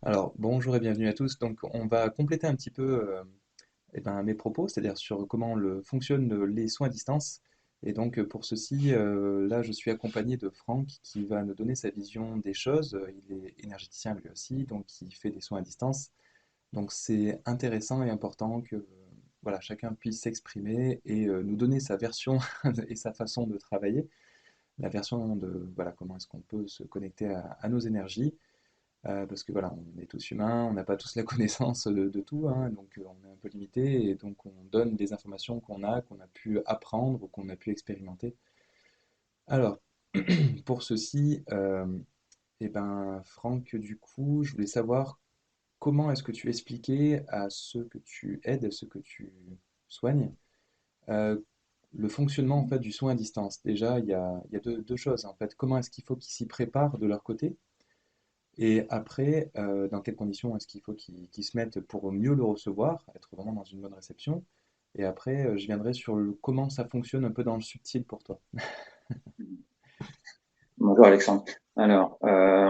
Alors, bonjour et bienvenue à tous. Donc, on va compléter un petit peu mes propos, c'est-à-dire sur comment fonctionnent les soins à distance. Et donc, pour ceci, là, je suis accompagné de Franck qui va nous donner sa vision des choses. Il est énergéticien lui aussi, donc il fait des soins à distance. Donc, c'est intéressant et important que voilà, chacun puisse s'exprimer et nous donner sa version et sa façon de travailler, la version de voilà, comment est-ce qu'on peut se connecter à nos énergies. Parce que voilà, on est tous humains, on n'a pas tous la connaissance de tout, hein, donc on est un peu limité et donc on donne des informations qu'on a pu apprendre ou qu'on a pu expérimenter. Alors, pour ceci, Franck, du coup, je voulais savoir comment est-ce que tu expliquais à ceux que tu aides, à ceux que tu soignes, euh, le fonctionnement en fait du soin à distance. Déjà, il y a deux choses en fait. Comment est-ce qu'il faut qu'ils s'y préparent de leur côté? Et après, dans quelles conditions est-ce qu'il faut qu'ils se mettent pour mieux le recevoir, être vraiment dans une bonne réception? Et après, je viendrai sur comment ça fonctionne un peu dans le subtil pour toi. Bonjour Alexandre. Alors,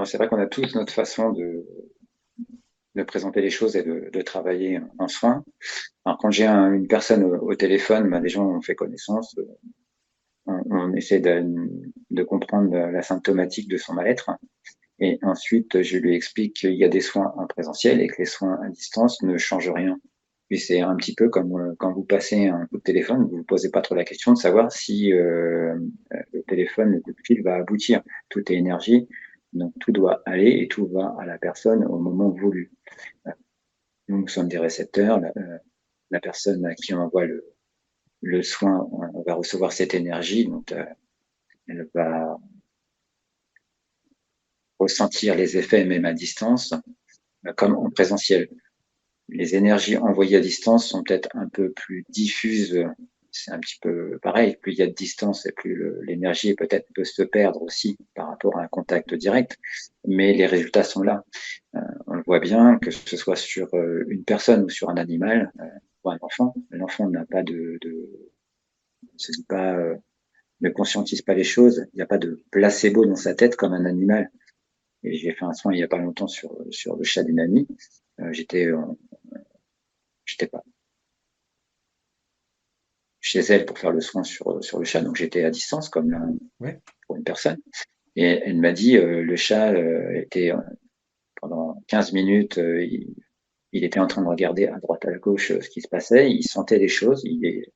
c'est vrai qu'on a tous notre façon de présenter les choses et de travailler en soins. Alors, quand j'ai une personne au téléphone, ben, déjà on fait connaissance, on essaie de comprendre la symptomatique de son mal-être. Et ensuite, je lui explique qu'il y a des soins en présentiel et que les soins à distance ne changent rien. Puis c'est un petit peu comme quand vous passez un coup de téléphone, vous ne vous posez pas trop la question de savoir si le téléphone, le coup de fil va aboutir. Tout est énergie, donc tout doit aller et tout va à la personne au moment voulu. Nous sommes des récepteurs, la personne à qui on envoie le soin, on va recevoir cette énergie, donc elle va ressentir les effets même à distance, comme en présentiel. Les énergies envoyées à distance sont peut-être un peu plus diffuses. C'est un petit peu pareil. Plus il y a de distance et plus l'énergie peut-être peut se perdre aussi par rapport à un contact direct. Mais les résultats sont là. On le voit bien, que ce soit sur une personne ou sur un animal, ou un enfant. L'enfant n'a pas se dit pas, ne conscientise pas les choses. Il n'y a pas de placebo dans sa tête comme un animal. Et j'ai fait un soin il n'y a pas longtemps sur le chat d'une amie. J'étais pas chez elle pour faire le soin sur le chat. Donc j'étais à distance comme là, Ouais. pour une personne. Et elle m'a dit, le chat était pendant 15 minutes, il était en train de regarder à droite à gauche ce qui se passait. Il sentait des choses. Il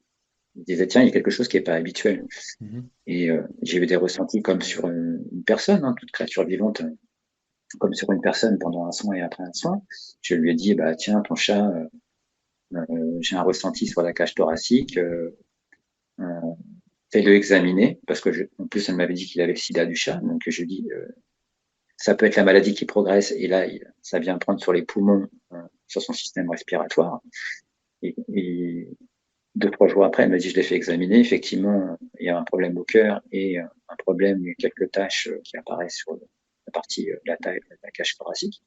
disait, tiens, il y a quelque chose qui n'est pas habituel. Mhm. Et j'ai eu des ressentis comme sur une personne, hein, toute créature vivante, comme sur une personne pendant un soin et après un soin. Je lui ai dit, bah tiens, ton chat, j'ai un ressenti sur la cage thoracique. Euh, Fais-le examiner, parce que en plus, elle m'avait dit qu'il avait le sida du chat, donc je dis, ça peut être la maladie qui progresse, et là, ça vient prendre sur les poumons, sur son système respiratoire. Et 2, 3 jours après, elle m'a dit, je l'ai fait examiner, effectivement, il y a un problème au cœur et un problème, il y a quelques taches qui apparaissent sur la partie, la taille, la cage thoracique.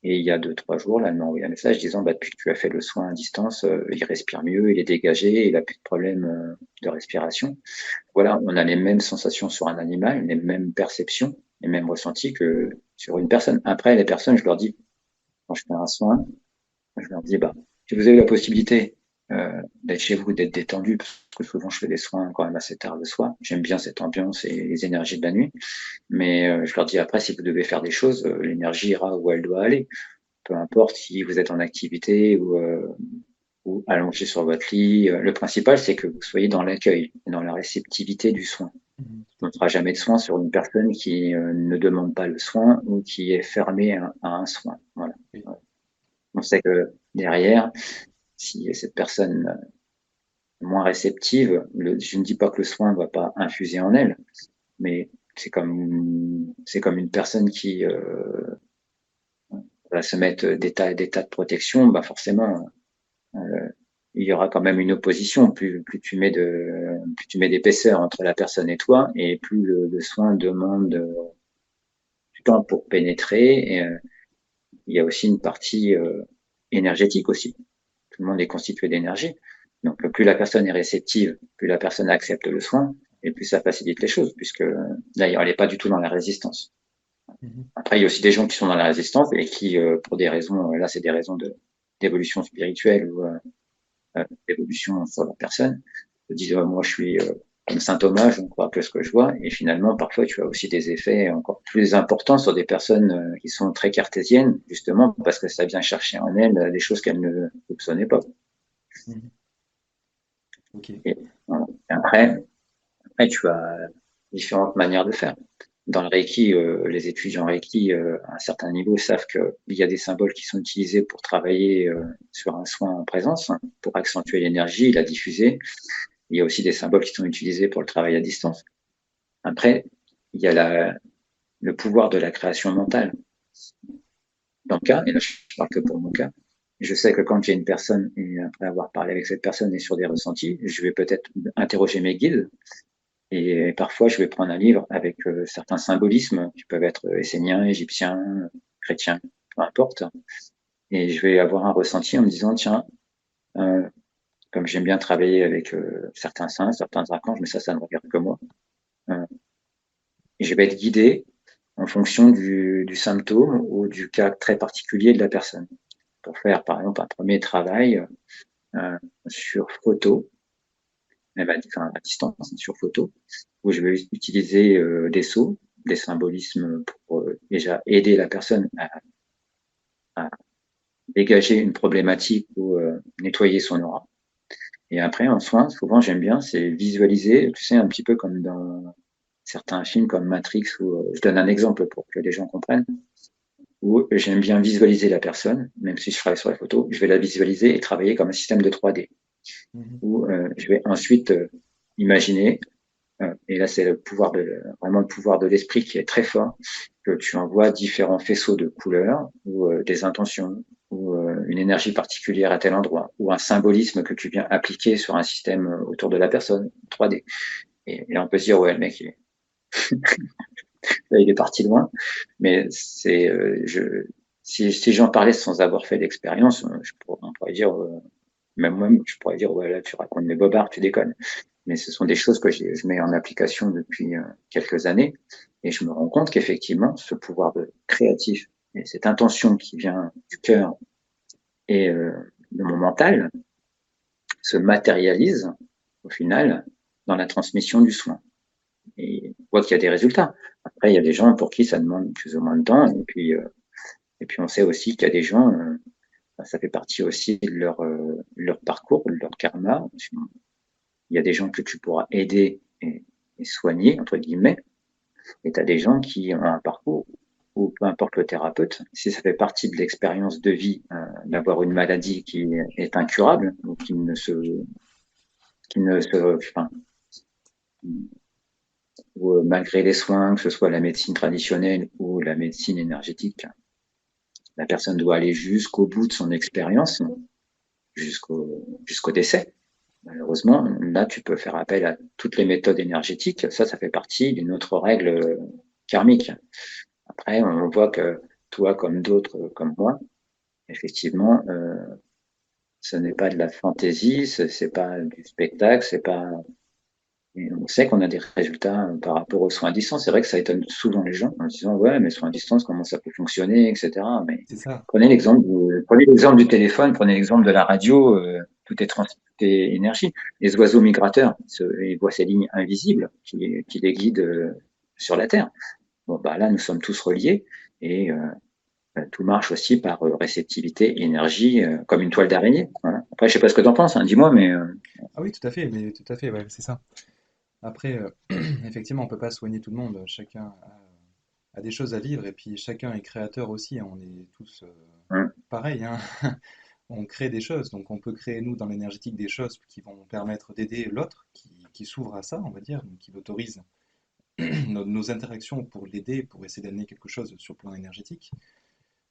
Et il y a 2, 3 jours, là, elle m'a envoyé un message disant, bah, depuis que tu as fait le soin à distance, il respire mieux, il est dégagé, il a plus de problème de respiration. Voilà, on a les mêmes sensations sur un animal, les mêmes perceptions, les mêmes ressentis que sur une personne. Après, les personnes, je leur dis, quand je fais un soin, je leur dis, bah, si vous avez la possibilité d'être chez vous, d'être détendu, parce que souvent je fais des soins quand même assez tard le soir, j'aime bien cette ambiance et les énergies de la nuit, mais je leur dis après, si vous devez faire des choses, l'énergie ira où elle doit aller. Peu importe si vous êtes en activité ou allongé sur votre lit. Le principal, c'est que vous soyez dans l'accueil, dans la réceptivité du soin. Mhm. Tout On à ne fait. fera jamais de soin sur une personne qui ne demande pas le soin ou qui est fermée à un soin. Voilà. Oui. On sait que derrière, si cette personne est moins réceptive, je ne dis pas que le soin ne va pas infuser en elle, mais c'est comme une personne qui va se mettre des tas de protection, bah forcément, euh, il y aura quand même une opposition. Plus tu mets d'épaisseur entre la personne et toi, et plus le soin demande du temps pour pénétrer. Et, il y a aussi une partie énergétique aussi. Tout le monde est constitué d'énergie. Donc, plus la personne est réceptive, plus la personne accepte le soin, et plus ça facilite les choses, puisque là, elle n'est pas du tout dans la résistance. Mhm. Après, il y a aussi des gens qui sont dans la résistance et qui, pour des raisons, là, c'est des raisons d'évolution spirituelle ou d'évolution sur la personne, se disent, moi, je suis comme saint Thomas, je ne crois que ce que je vois. Et finalement, parfois, tu as aussi des effets encore plus importants sur des personnes qui sont très cartésiennes, justement, parce que ça vient chercher en elles des choses qu'elles ne soupçonnaient pas. Mhm. Ok. Et, voilà. Et après, tu as différentes manières de faire. Dans le Reiki, les étudiants Reiki, à un certain niveau, savent qu'il y a des symboles qui sont utilisés pour travailler sur un soin en présence, hein, pour accentuer l'énergie, la diffuser. Il y a aussi des symboles qui sont utilisés pour le travail à distance. Après, il y a le pouvoir de la création mentale. Dans le cas, et là je parle que pour mon cas, je sais que quand j'ai une personne, et après avoir parlé avec cette personne et sur des ressentis, je vais peut-être interroger mes guides. Et parfois, je vais prendre un livre avec certains symbolismes qui peuvent être esséniens, égyptiens, chrétiens, peu importe. Et je vais avoir un ressenti en me disant, tiens, euh, comme j'aime bien travailler avec certains saints, certains archanges, mais ça ne regarde que moi. Euh, et je vais être guidé en fonction du symptôme ou du cas très particulier de la personne. Pour faire, par exemple, un premier travail euh, sur photo, même enfin, à distance, sur photo, où je vais utiliser des sceaux, des symbolismes pour déjà aider la personne à dégager une problématique ou nettoyer son aura. Et après, en soin, souvent j'aime bien, c'est visualiser, tu sais, un petit peu comme dans certains films comme Matrix, où je donne un exemple pour que les gens comprennent, où j'aime bien visualiser la personne, même si je travaille sur la photo, je vais la visualiser et travailler comme un système de 3D, Mhm. où je vais ensuite imaginer. Et là, c'est vraiment le pouvoir de l'esprit qui est très fort, que tu envoies différents faisceaux de couleurs ou des intentions ou une énergie particulière à tel endroit ou un symbolisme que tu viens appliquer sur un système autour de la personne, 3D. Et on peut se dire, ouais, le mec, il est parti loin. Mais si j'en parlais sans avoir fait d'expérience, on pourrait dire, même moi, je pourrais dire, ouais, là, tu racontes des bobards, tu déconnes. Mais ce sont des choses que je mets en application depuis quelques années et je me rends compte qu'effectivement, ce pouvoir de créatif et cette intention qui vient du cœur et de mon mental se matérialise au final dans la transmission du soin. Et on voit qu'il y a des résultats. Après, il y a des gens pour qui ça demande plus ou moins de temps et puis on sait aussi qu'il y a des gens, ça fait partie aussi de leur parcours, de leur karma. Il y a des gens que tu pourras aider et soigner, entre guillemets, et tu as des gens qui ont un parcours ou peu importe le thérapeute, si ça fait partie de l'expérience de vie d'avoir une maladie qui est incurable ou enfin, ou, malgré les soins, que ce soit la médecine traditionnelle ou la médecine énergétique, la personne doit aller jusqu'au bout de son expérience, jusqu'au décès. Malheureusement, là, tu peux faire appel à toutes les méthodes énergétiques. Ça fait partie d'une autre règle karmique. Après, on voit que toi, comme d'autres, comme moi, effectivement, ce n'est pas de la fantaisie, c'est pas du spectacle, c'est pas. Et on sait qu'on a des résultats par rapport aux soins à distance. C'est vrai que ça étonne souvent les gens en se disant ouais, mais soins à distance, comment ça peut fonctionner, etc. Mais C'est ça. prenez l'exemple du téléphone, prenez l'exemple de la radio. Tout est énergie. Les oiseaux migrateurs, ils voient ces lignes invisibles qui les guident sur la Terre. Bon, bah là, nous sommes tous reliés et tout marche aussi par réceptivité, énergie, comme une toile d'araignée. Voilà. Après, je sais pas ce que tu en penses, hein, dis-moi, mais Ah oui, tout à fait, mais tout à fait, ouais, c'est ça. Après, effectivement, on peut pas soigner tout le monde. Chacun a des choses à vivre et puis chacun est créateur aussi, hein. On est tous hein, pareils, hein. On crée des choses, donc on peut créer nous dans l'énergétique des choses qui vont permettre d'aider l'autre, qui s'ouvre à ça, on va dire, donc qui l'autorise nos interactions pour l'aider, pour essayer d'amener quelque chose sur le plan énergétique.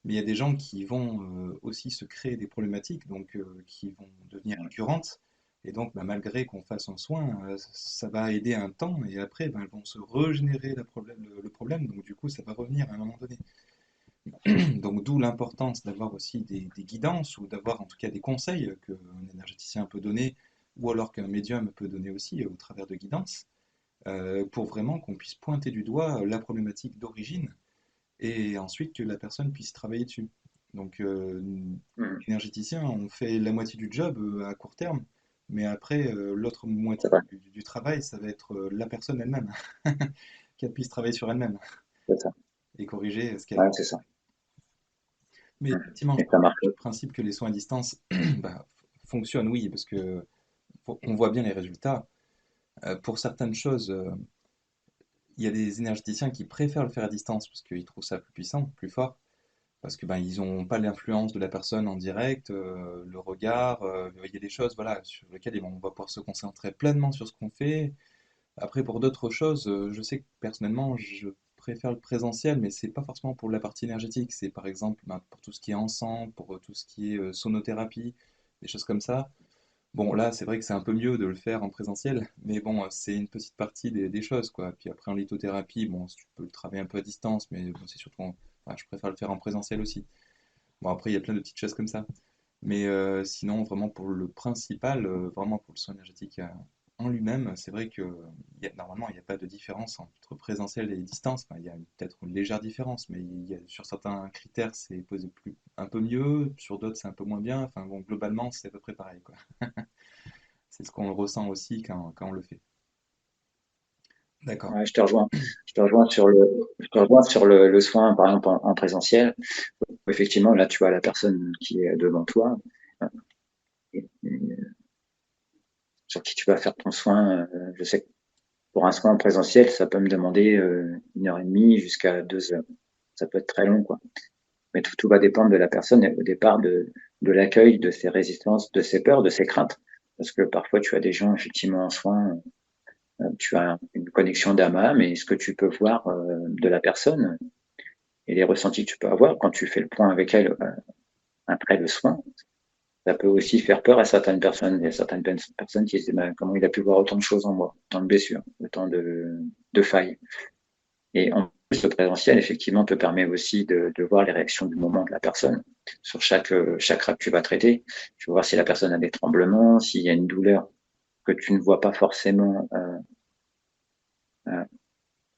Mais il y a des gens qui vont aussi se créer des problématiques, donc qui vont devenir récurrentes. Et donc, bah, malgré qu'on fasse un soin, ça va aider un temps, et après, bah, elles vont se régénérer le problème, donc du coup, ça va revenir à un moment donné. Donc, d'où l'importance d'avoir aussi des guidances, ou d'avoir en tout cas des conseils qu'un énergéticien peut donner, ou alors qu'un médium peut donner aussi au travers de guidances, pour vraiment qu'on puisse pointer du doigt la problématique d'origine et ensuite que la personne puisse travailler dessus. Donc, Mhm. énergéticien, on fait la moitié du job à court terme, mais après, l'autre moitié C'est vrai, du travail, ça va être la personne elle-même, qu'elle puisse travailler sur elle-même c'est ça. et corriger ce qu'elle Ouais, a. c'est ça. Mais Mhm. effectivement, je Et ça partage marche. le principe que les soins à distance bah, fonctionnent, oui, parce que on voit bien les résultats. Pour certaines choses, il y a des énergéticiens qui préfèrent le faire à distance parce qu'ils trouvent ça plus puissant, plus fort. Parce que ben, ils n'ont pas l'influence de la personne en direct, le regard, il y a des choses voilà, sur lesquelles on va pouvoir se concentrer pleinement sur ce qu'on fait. Après, pour d'autres choses, je sais que personnellement, je préfère le présentiel, mais c'est pas forcément pour la partie énergétique. C'est par exemple ben, pour tout ce qui est encens, pour tout ce qui est sonothérapie, des choses comme ça. Bon, là, c'est vrai que c'est un peu mieux de le faire en présentiel, mais bon, c'est une petite partie des choses, quoi. Puis après, en lithothérapie, bon, tu peux le travailler un peu à distance, mais bon, c'est surtout, enfin, je préfère le faire en présentiel aussi. Bon, après, il y a plein de petites choses comme ça. Mais sinon, vraiment pour le principal, vraiment pour le soin énergétique en lui-même, c'est vrai que normalement, il n'y a pas de différence entre présentiel et distance. Enfin, il y a peut-être une légère différence, mais sur certains critères, c'est posé un peu mieux, sur d'autres, c'est un peu moins bien. Enfin, bon, globalement, c'est à peu près pareil, quoi. C'est ce qu'on ressent aussi quand on le fait. D'accord. Ouais, je te rejoins. Je te rejoins sur le soin, par exemple, en présentiel. Effectivement, là, tu vois la personne qui est devant toi, et sur qui tu vas faire ton soin. Je sais que pour un soin en présentiel, ça peut me demander 1 heure et demie jusqu'à 2 heures. Ça peut être très long, quoi. Mais tout va dépendre de la personne et au départ de l'accueil, de ses résistances, de ses peurs, de ses craintes. Parce que parfois, tu as des gens effectivement en soins, tu as une connexion d'âme à âme et ce que tu peux voir de la personne et les ressentis que tu peux avoir quand tu fais le point avec elle après le soin, ça peut aussi faire peur à certaines personnes. Il y a certaines personnes qui se disent ben, comment il a pu voir autant de choses en moi, autant de blessures, autant de failles. Et en plus, le présentiel, effectivement, te permet aussi de voir les réactions du moment de la personne. Sur chaque chakra que tu vas traiter, tu vas voir si la personne a des tremblements, s'il y a une douleur que tu ne vois pas forcément euh,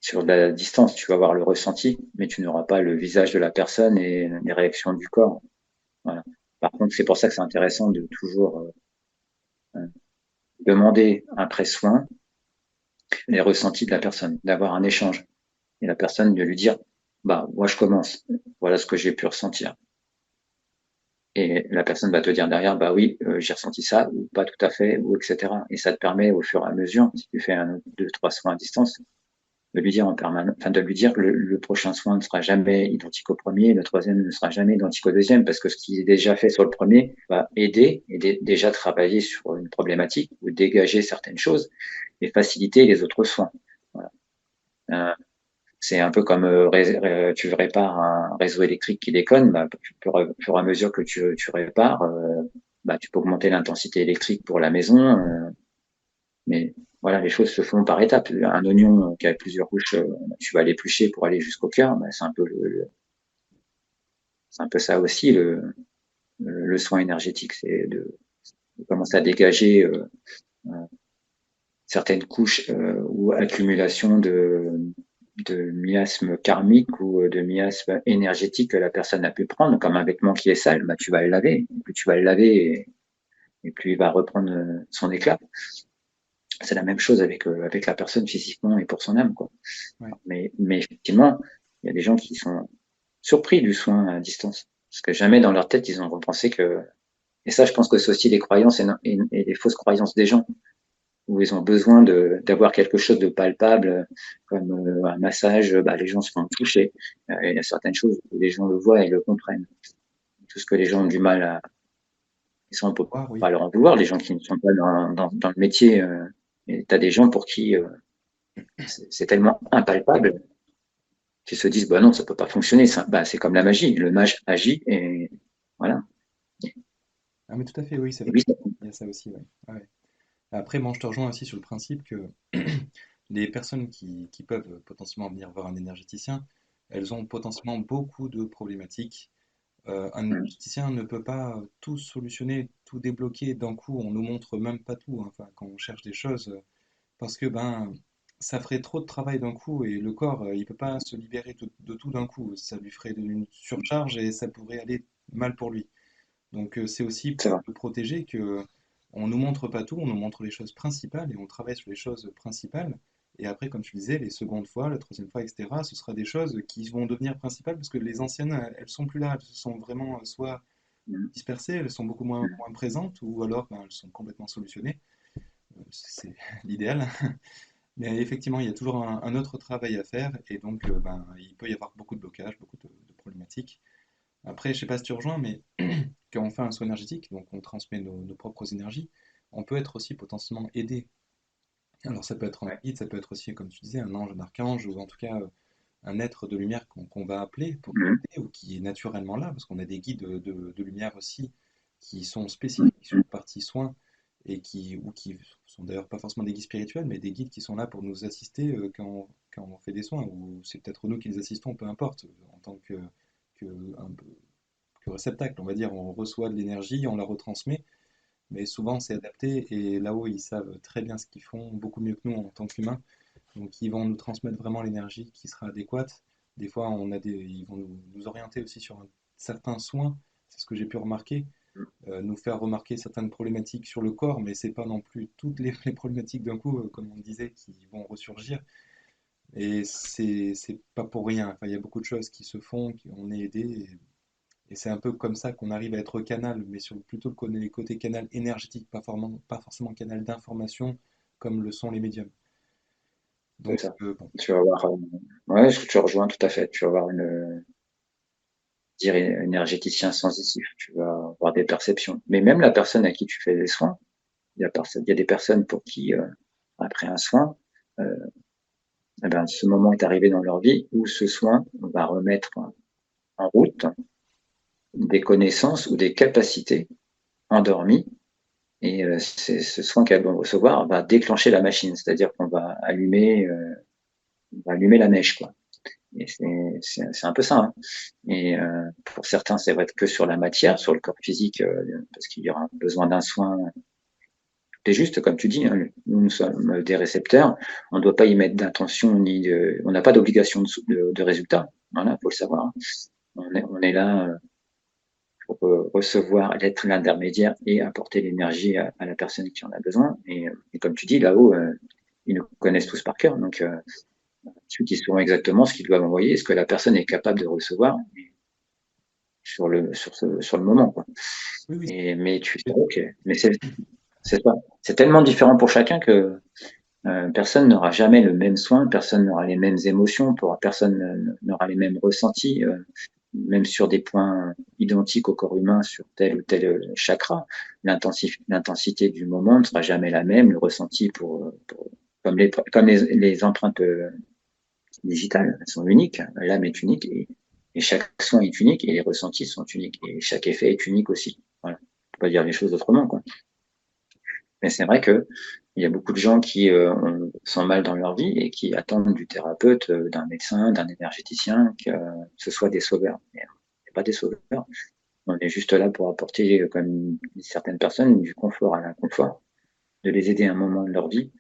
sur la distance. Tu vas voir le ressenti, mais tu n'auras pas le visage de la personne et les réactions du corps. Voilà. Par contre, c'est pour ça que c'est intéressant de toujours demander après soin les ressentis de la personne, d'avoir un échange. Et la personne de lui dire, bah, moi je commence, voilà ce que j'ai pu ressentir. Et la personne va te dire derrière, bah oui, j'ai ressenti ça, ou pas tout à fait, ou etc. Et ça te permet au fur et à mesure, si tu fais un, deux, trois soins à distance, de lui dire en permanence, enfin de lui dire que le prochain soin ne sera jamais identique au premier, le troisième ne sera jamais identique au deuxième, parce que ce qui est déjà fait sur le premier va aider et déjà travailler sur une problématique ou dégager certaines choses et faciliter les autres soins. Voilà. Euh, c'est un peu comme tu répares un réseau électrique qui déconne, bah, au fur et à mesure que tu répares, bah, tu peux augmenter l'intensité électrique pour la maison, mais voilà, les choses se font par étapes. Un oignon qui a plusieurs couches, tu vas l'éplucher pour aller jusqu'au cœur, bah, c'est un peu ça aussi le soin énergétique, c'est de commencer à dégager certaines couches ou accumulation de miasmes karmiques ou de miasmes énergétiques que la personne a pu prendre, comme un vêtement qui est sale, bah, tu vas le laver. Plus tu vas le laver et plus il va reprendre son éclat. C'est la même chose avec la personne physiquement et pour son âme, quoi. Ouais. Mais effectivement, il y a des gens qui sont surpris du soin à distance. Parce que jamais dans leur tête, ils ont pensé que. Et ça, je pense que c'est aussi les croyances et les fausses croyances des gens où ils ont besoin d'avoir quelque chose de palpable, comme un massage, bah, les gens se font toucher. Il y a certaines choses où les gens le voient et le comprennent. Tout ce que les gens ont du mal à, on peut Voir, oui. pas leur en vouloir, les gens qui ne sont pas dans le métier. Et tu as des gens pour qui c'est tellement impalpable qu'ils se disent, bah non, ça peut pas fonctionner. Ça, bah, c'est comme la magie. Le mage agit et voilà. Ah, mais tout à fait, oui, c'est Et vrai. lui, ça, Il y a ça aussi, ouais. Ouais. Après, moi, je te rejoins aussi sur le principe que les personnes qui peuvent potentiellement venir voir un énergéticien, elles ont potentiellement beaucoup de problématiques. Un énergéticien ne peut pas tout solutionner, tout débloquer d'un coup. On nous montre même pas tout, hein. Enfin, quand on cherche des choses, parce que ben, ça ferait trop de travail d'un coup et le corps, il peut pas se libérer de tout d'un coup. Ça lui ferait une surcharge et ça pourrait aller mal pour lui. Donc c'est aussi C'est pour vrai. le protéger que on nous montre pas tout, on nous montre les choses principales et on travaille sur les choses principales. Et après, comme tu disais, les secondes fois, la troisième fois, etc., ce sera des choses qui vont devenir principales parce que les anciennes, elles sont plus là, elles sont vraiment soit Mm. dispersées, elles sont beaucoup Mm. moins présentes, ou alors ben, elles sont complètement solutionnées. C'est l'idéal. Mais effectivement, il y a toujours un autre travail à faire et donc ben, il peut y avoir beaucoup de blocages, beaucoup de problématiques. Après, je sais pas si tu rejoins, mais quand on fait un soin énergétique, donc on transmet nos propres énergies, on peut être aussi potentiellement aidé. Alors ça peut être un Ouais. guide, ça peut être aussi, comme tu disais, un ange, un archange, ou en tout cas un être de lumière qu'on va appeler pour nous Mm. aider, ou qui est naturellement là, parce qu'on a des guides de lumière aussi qui sont Mm. spécifiques sur Mm. la partie soins, et qui sont d'ailleurs pas forcément des guides spirituels, mais des guides qui sont là pour nous assister quand on fait des soins, ou c'est peut-être nous qui les assistons, peu importe, en tant que, un que réceptacle, on va dire, on reçoit de l'énergie, on la retransmet, mais souvent c'est adapté et là-haut ils savent très bien ce qu'ils font, beaucoup mieux que nous en tant qu'humains, donc ils vont nous transmettre vraiment l'énergie qui sera adéquate. Des fois ils vont nous orienter aussi sur certains soins, c'est ce que j'ai pu remarquer, nous faire remarquer certaines problématiques sur le corps, mais c'est pas non plus toutes les problématiques d'un coup, comme on disait, qui vont ressurgir. Et c'est pas pour rien. Enfin, il y a beaucoup de choses qui se font, on est aidé. Et c'est un peu comme ça qu'on arrive à être canal, mais sur plutôt le côté canal énergétique, pas forcément canal d'information, comme le sont les médiums. C'est Donc, ça. bon, Tu vas avoir, ouais, je te rejoins tout à fait. Tu vas avoir dire énergéticien sensitif. Tu vas avoir des perceptions. Mais même la personne à qui tu fais les soins, il y a des personnes pour qui, après un soin, euh, eh ben, ce moment est arrivé dans leur vie où ce soin va remettre en route des connaissances ou des capacités endormies. Et ce soin qu'elles vont recevoir va déclencher la machine, c'est-à-dire qu'on va allumer la mèche, quoi. Et c'est un peu ça. Hein. Et pour certains, c'est vrai que sur la matière, sur le corps physique, parce qu'il y aura besoin d'un soin. C'est juste, comme tu dis, hein, nous sommes des récepteurs, on ne doit pas y mettre d'intention on n'a pas d'obligation de résultat. Voilà, faut le savoir. Hein. On est là pour recevoir, être l'intermédiaire et apporter l'énergie à la personne qui en a besoin. Et comme tu dis, là-haut, ils nous connaissent tous par cœur, donc ils sauront exactement ce qu'ils doivent envoyer, ce que la personne est capable de recevoir sur le moment, quoi. oui, oui, Mais tu sais, ok, mais c'est ça. C'est tellement différent pour chacun que personne n'aura jamais le même soin, personne n'aura les mêmes émotions, personne n'aura les mêmes ressentis, même sur des points identiques au corps humain, sur tel ou tel chakra. L'intensité du moment ne sera jamais la même, le ressenti comme les empreintes digitales, elles sont uniques, l'âme est unique et chaque soin est unique et les ressentis sont uniques et chaque effet est unique aussi. Voilà. On peut pas dire les choses autrement, quoi. Mais c'est vrai que il y a beaucoup de gens qui sont mal dans leur vie et qui attendent du thérapeute, d'un médecin, d'un énergéticien, que ce soit des sauveurs. Mais on n'est pas des sauveurs. On est juste là pour apporter, comme certaines personnes, du confort à l'inconfort, de les aider à un moment de leur vie,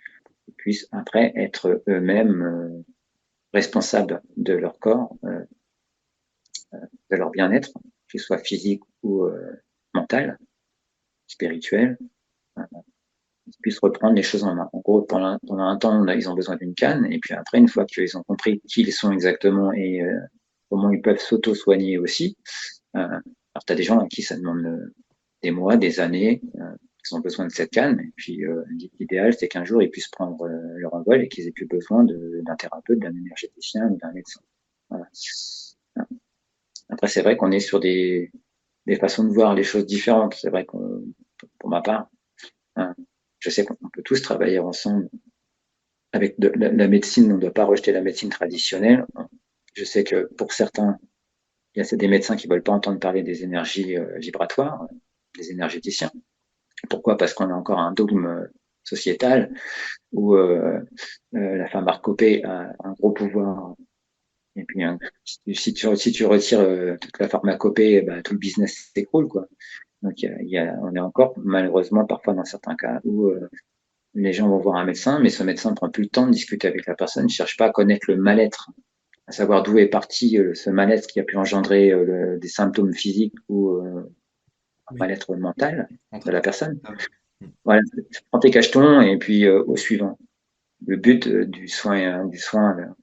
qu'ils puissent après être eux-mêmes responsables de leur corps, de leur bien-être, qu'il soit physique ou mental, spirituel, qu'ils puissent reprendre les choses en main. En gros, pendant un temps, ils ont besoin d'une canne, et puis après, une fois qu'ils ont compris qui ils sont exactement et comment ils peuvent s'auto-soigner aussi, alors tu as des gens à qui ça demande des mois, des années, ils ont besoin de cette canne, et puis l'idéal, c'est qu'un jour, ils puissent prendre leur envol et qu'ils aient plus besoin d'un thérapeute, d'un énergéticien ou d'un médecin. Voilà. Après, c'est vrai qu'on est sur des façons de voir les choses différentes. C'est vrai qu'on, pour ma part, hein, je sais qu'on peut tous travailler ensemble avec la médecine. On ne doit pas rejeter la médecine traditionnelle. Je sais que pour certains, il y a des médecins qui ne veulent pas entendre parler des énergies vibratoires, des énergéticiens. Pourquoi? Parce qu'on a encore un dogme sociétal où la pharmacopée a un gros pouvoir. Et puis, si tu retires toute la pharmacopée, bah, tout le business s'écroule, quoi. Donc, on est encore, malheureusement, parfois dans certains cas où les gens vont voir un médecin, mais ce médecin ne prend plus le temps de discuter avec la personne, ne cherche pas à connaître le mal-être, à savoir d'où est parti ce mal-être qui a pu engendrer des symptômes physiques ou un Oui, mal-être mental on de traite la pas les personne. symptômes. Mm. Voilà, tu prends tes cachetons et puis au suivant. Le but du soin,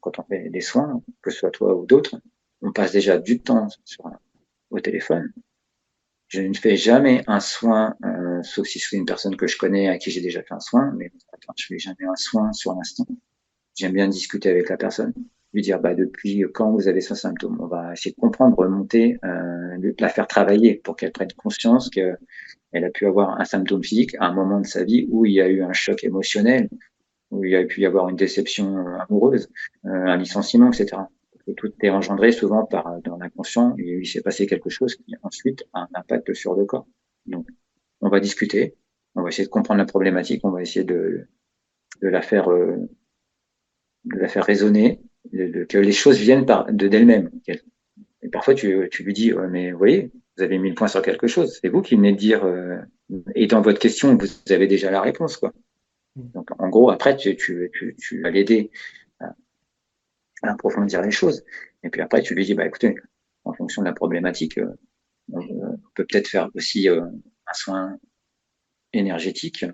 quand on fait des soins, que ce soit toi ou d'autres, on passe déjà du temps au téléphone. Je ne fais jamais un soin, sauf si c'est une personne que je connais à qui j'ai déjà fait un soin, mais attends, je fais jamais un soin sur l'instant. J'aime bien discuter avec la personne, lui dire bah, depuis quand vous avez ce symptôme. On va essayer de comprendre, remonter, la faire travailler pour qu'elle prenne conscience qu'elle a pu avoir un symptôme physique à un moment de sa vie où il y a eu un choc émotionnel, où il y a pu y avoir une déception amoureuse, un licenciement, etc. Et tout est engendré souvent dans l'inconscient et il s'est passé quelque chose qui ensuite a un impact sur le corps. Donc, on va discuter, on va essayer de comprendre la problématique, on va essayer de la faire raisonner, que les choses viennent d'elles-mêmes. Et parfois, tu lui dis, mais vous voyez, vous avez mis le point sur quelque chose. C'est vous qui venez de dire, et dans votre question, vous avez déjà la réponse, quoi. Mm. Donc, en gros, après, tu vas l'aider à approfondir les choses. Et puis après, tu lui dis, bah, écoutez, en fonction de la problématique, on peut peut-être faire aussi un soin énergétique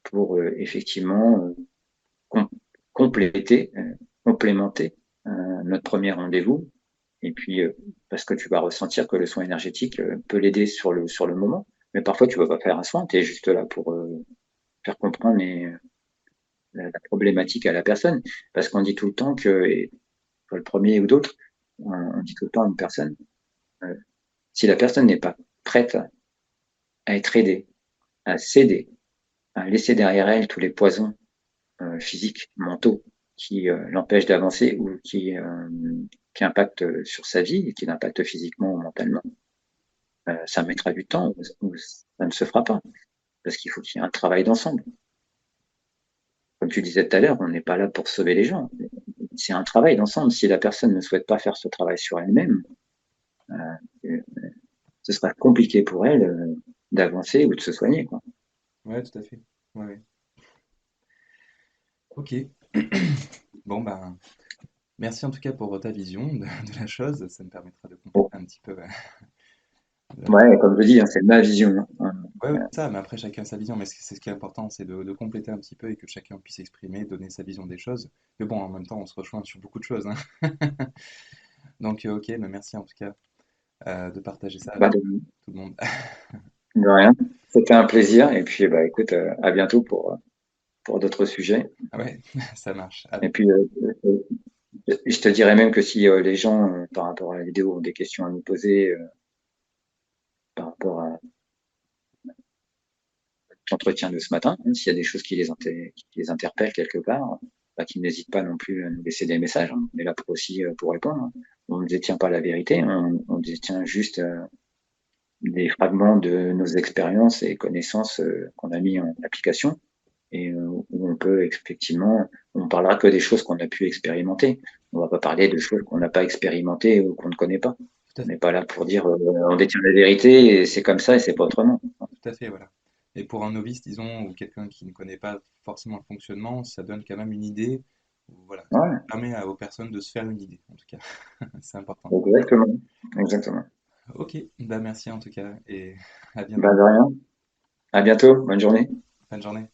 pour effectivement com compléter, complémenter notre premier rendez-vous. Et puis, parce que tu vas ressentir que le soin énergétique peut l'aider sur le moment. Mais parfois, tu ne vas pas faire un soin, tu es juste là pour faire comprendre la problématique à la personne. Parce qu'on dit tout le temps que le premier ou d'autres, on dit tout le temps à une personne, euh, si la personne n'est pas prête à être aidée, à céder, à laisser derrière elle tous les poisons physiques, mentaux, qui l'empêchent d'avancer ou qui impactent sur sa vie et qui l'impactent physiquement ou mentalement, ça mettra du temps ou ça ne se fera pas. Parce qu'il faut qu'il y ait un travail d'ensemble. Comme tu disais tout à l'heure, on n'est pas là pour sauver les gens. C'est un travail d'ensemble. Si la personne ne souhaite pas faire ce travail sur elle-même, euh, ce sera compliqué pour elle d'avancer ou de se soigner, quoi. Ouais, tout à fait. Ouais, ouais. Ok. Bon, ben, merci en tout cas pour ta vision de la chose. Ça me permettra de compléter Bon. un petit peu. Ouais, comme je dis, hein, c'est ma vision, hein. Ouais, ouais, ça, mais après chacun sa vision. Mais c'est ce qui est important, c'est de compléter un petit peu et que chacun puisse exprimer, donner sa vision des choses. Mais bon, en même temps, on se rejoint sur beaucoup de choses, hein. Donc, ok, mais merci en tout cas de partager ça Bah, avec tout le monde. de rien. C'était un plaisir. Et puis, bah, écoute, à bientôt pour d'autres sujets. Ouais, ça marche. Et puis, je te dirais même que si les gens, par rapport à la vidéo, ont des questions à nous poser par rapport à l'entretien de ce matin, hein, s'il y a des choses qui les interpellent quelque part, bah, qu'ils n'hésitent pas non plus à nous laisser des messages, hein. On est là pour aussi pour répondre, hein. On ne détient pas la vérité, on détient juste des fragments de nos expériences et connaissances qu'on a mis en application et où on peut effectivement, on parlera que des choses qu'on a pu expérimenter. On va pas parler de choses qu'on n'a pas expérimentées ou qu'on ne connaît pas. Tout à On n'est fait, pas là pour dire on détient la vérité et c'est comme ça et c'est pas autrement. tout à fait, voilà. Et pour un novice, disons, ou quelqu'un qui ne connaît pas forcément le fonctionnement, ça donne quand même une idée. Voilà, ça Ouais, permet aux personnes de se faire une idée, en tout cas. C'est important. exactement. Exactement. Ok, bah merci en tout cas et à bientôt. Bah, de rien. À bientôt. Bonne journée. Bonne journée.